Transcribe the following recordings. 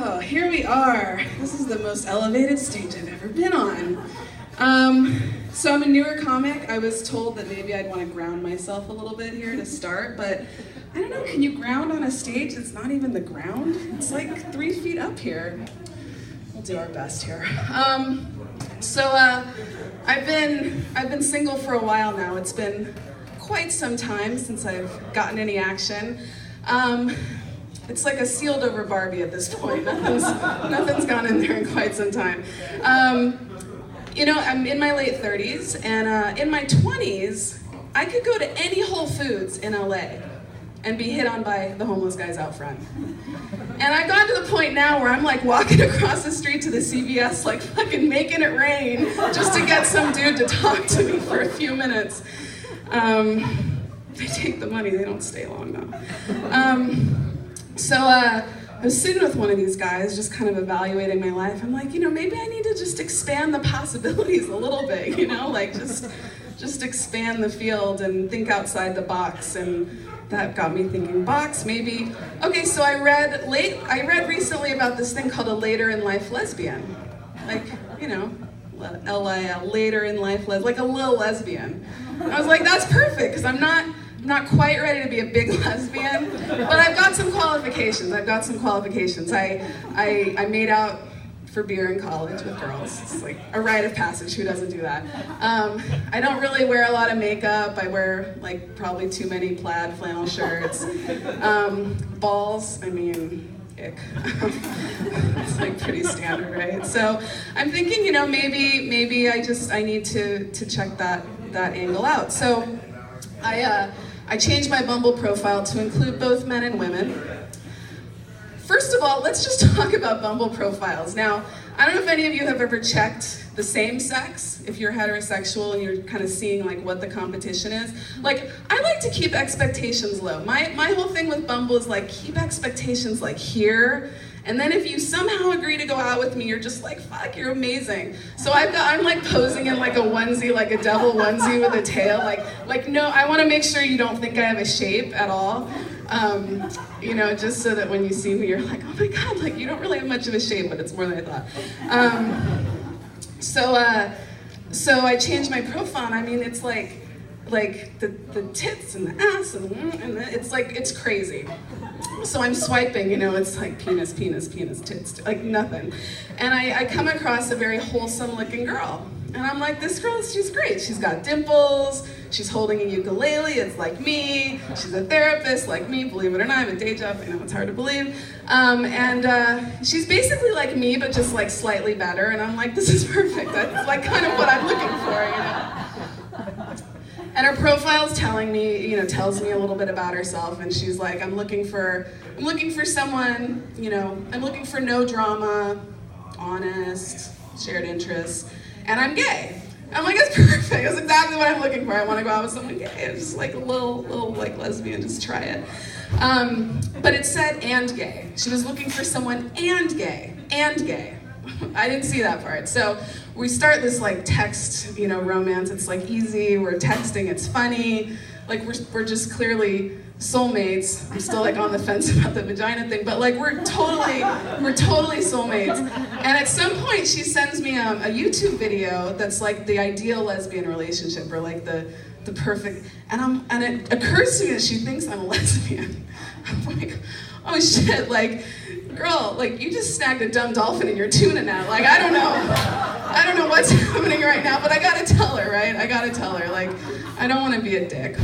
Oh, here we are. This is the most elevated stage I've ever been on. So I'm a newer comic. I was told that maybe I'd want to ground myself a little bit here to start, but I don't know, can you ground on a stage that's not even the ground? It's like 3 feet up here. We'll do our best here. I've been single for a while now. It's been quite some time since I've gotten any action. It's like a sealed over Barbie at this point. Nothing's gone in there in quite some time. I'm in my late 30s, and in my 20s, I could go to any Whole Foods in LA and be hit on by the homeless guys out front. And I've gotten to the point now where I'm like walking across the street to the CVS, like fucking making it rain just to get some dude to talk to me for a few minutes. They take the money, they don't stay long though. I was sitting with one of these guys, just kind of evaluating my life. I'm like, maybe I need to just expand the possibilities a little bit, like just expand the field and think outside the box. And that got me thinking, box, maybe. Okay, so I read recently about this thing called a later in life lesbian. Like, later in life lesbian, like a little lesbian. And I was like, that's perfect, because I'm not quite ready to be a big lesbian, but I've got some qualifications. I made out for beer in college with girls. It's like a rite of passage. Who doesn't do that? I don't really wear a lot of makeup. I wear like probably too many plaid flannel shirts. Balls, I mean, ick. It's like pretty standard, right? So I'm thinking, maybe I need to check that angle out. So I changed my Bumble profile to include both men and women. First of all, let's just talk about Bumble profiles. Now, I don't know if any of you have ever checked the same sex, if you're heterosexual and you're kind of seeing like what the competition is. Like, I like to keep expectations low. My whole thing with Bumble is like, keep expectations like here. And then if you somehow agree to go out with me, you're just like, fuck, you're amazing. So I'm like posing in like a onesie, like a devil onesie with a tail. Like no, I want to make sure you don't think I have a shape at all. Just so that when you see me, you're like, oh my God, like you don't really have much of a shape, but it's more than I thought. So I changed my profile, and I mean, it's like the tits and the ass and it's crazy. So I'm swiping, it's like penis, tits, like nothing. And I come across a very wholesome looking girl. And I'm like, this girl, she's great. She's got dimples, she's holding a ukulele, it's like me. She's a therapist like me, believe it or not, I have a day job, I know it's hard to believe. She's basically like me, but just like slightly better. And I'm like, this is perfect. That's like kind of what I'm looking for, And her profile's tells me a little bit about herself, and she's like, I'm looking for someone, I'm looking for no drama, honest, shared interests, and I'm gay. I'm like, that's perfect, that's exactly what I'm looking for. I want to go out with someone gay. It's just like a little like lesbian, just try it. But it said and gay. She was looking for someone and gay. I didn't see that part. So we start this like text, romance. It's like easy. We're texting. It's funny. Like we're just clearly soulmates. I'm still like on the fence about the vagina thing, but like we're totally soulmates. And at some point, she sends me a YouTube video that's like the ideal lesbian relationship, or like the perfect. And it occurs to me that she thinks I'm a lesbian. I'm like, oh shit, like. Girl, like you just snagged a dumb dolphin in your tuna net. Like I don't know what's happening right now, but I gotta tell her, right? Like I don't want to be a dick.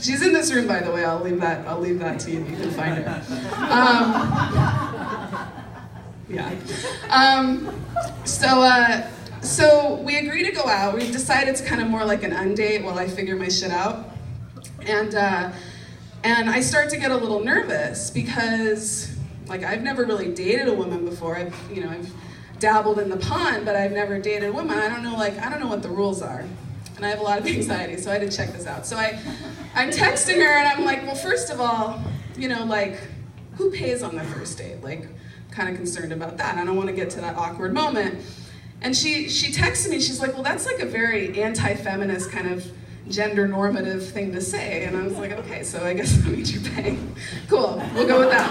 She's in this room, by the way. I'll leave that to you. You can find her. So we agree to go out. We decide it's kind of more like an undate while I figure my shit out, and I start to get a little nervous because. Like, I've never really dated a woman before. I've dabbled in the pond, but I've never dated a woman. I don't know what the rules are. And I have a lot of anxiety, so I had to check this out. So I'm texting her, and I'm like, well, first of all, who pays on the first date? Like, kind of concerned about that. I don't want to get to that awkward moment. And she texted me, she's like, well, that's like a very anti-feminist kind of gender normative thing to say. And I was like, okay, so I guess that means you're paying. Cool, we'll go with that.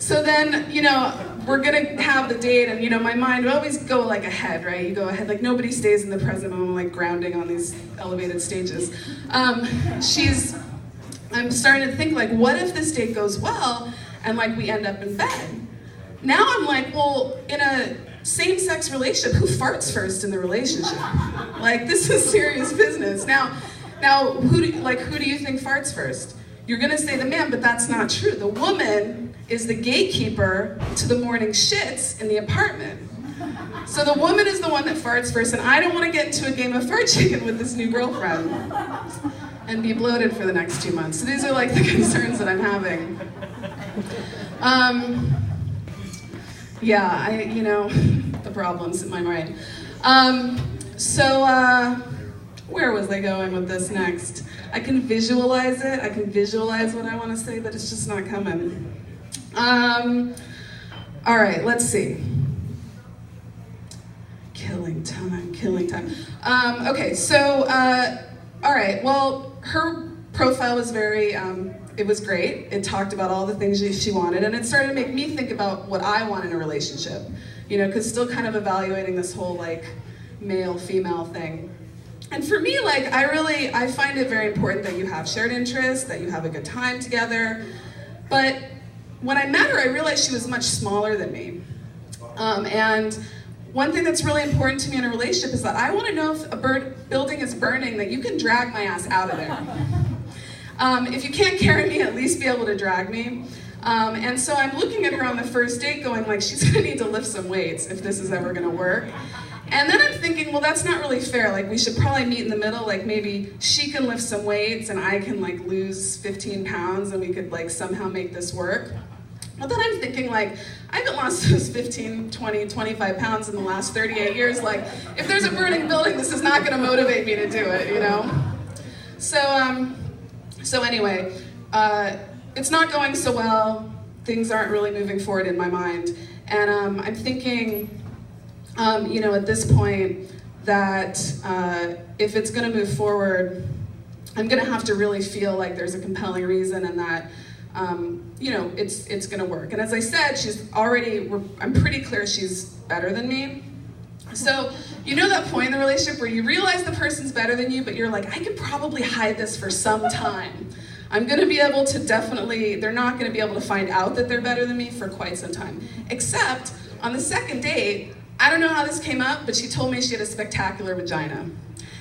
So then, we're gonna have the date, and my mind would always go like ahead, right? You go ahead, like nobody stays in the present moment, like grounding on these elevated stages. I'm starting to think like, what if this date goes well, and like we end up in bed? Now I'm like, well, in a same-sex relationship, who farts first in the relationship? Like, this is serious business. Now, who do you think farts first? You're gonna say the man, but that's not true. The woman is the gatekeeper to the morning shits in the apartment. So the woman is the one that farts first, and I don't want to get into a game of fart chicken with this new girlfriend and be bloated for the next 2 months. So these are like the concerns that I'm having. The problems in my mind. Where was I going with this next? I can visualize it. I can visualize what I want to say, but it's just not coming. All right, let's see. Killing time. Okay, so, all right, well, her profile was very, it was great. It talked about all the things she wanted, and it started to make me think about what I want in a relationship, because still kind of evaluating this whole, like, male-female thing. And for me, like, I find it very important that you have shared interests, that you have a good time together. But when I met her, I realized she was much smaller than me. And one thing that's really important to me in a relationship is that I want to know if a building is burning, that you can drag my ass out of there. If you can't carry me, at least be able to drag me. And so I'm looking at her on the first date going like, she's gonna need to lift some weights if this is ever gonna work. And then I'm thinking, well, that's not really fair. Like, we should probably meet in the middle. Like, maybe she can lift some weights and I can like lose 15 pounds and we could like somehow make this work. But then I'm thinking, like, I haven't lost those 15, 20, 25 pounds in the last 38 years. Like, if there's a burning building, this is not gonna motivate me to do it, So anyway, it's not going so well. Things aren't really moving forward in my mind. And I'm thinking, at this point, that if it's gonna move forward, I'm gonna have to really feel like there's a compelling reason and that, it's gonna work. And as I said, I'm pretty clear she's better than me. So, that point in the relationship where you realize the person's better than you, but you're like, I could probably hide this for some time. I'm gonna be able to they're not gonna be able to find out that they're better than me for quite some time. Except, on the second date, I don't know how this came up, but she told me she had a spectacular vagina.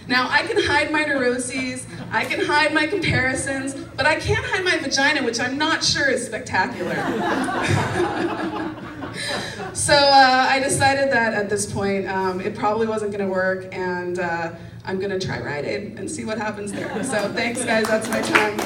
Now, I can hide my neuroses, I can hide my comparisons, but I can't hide my vagina, which I'm not sure is spectacular. So I decided that at this point, it probably wasn't gonna work, and I'm gonna try Rite Aid and see what happens there. So thanks, guys, that's my time.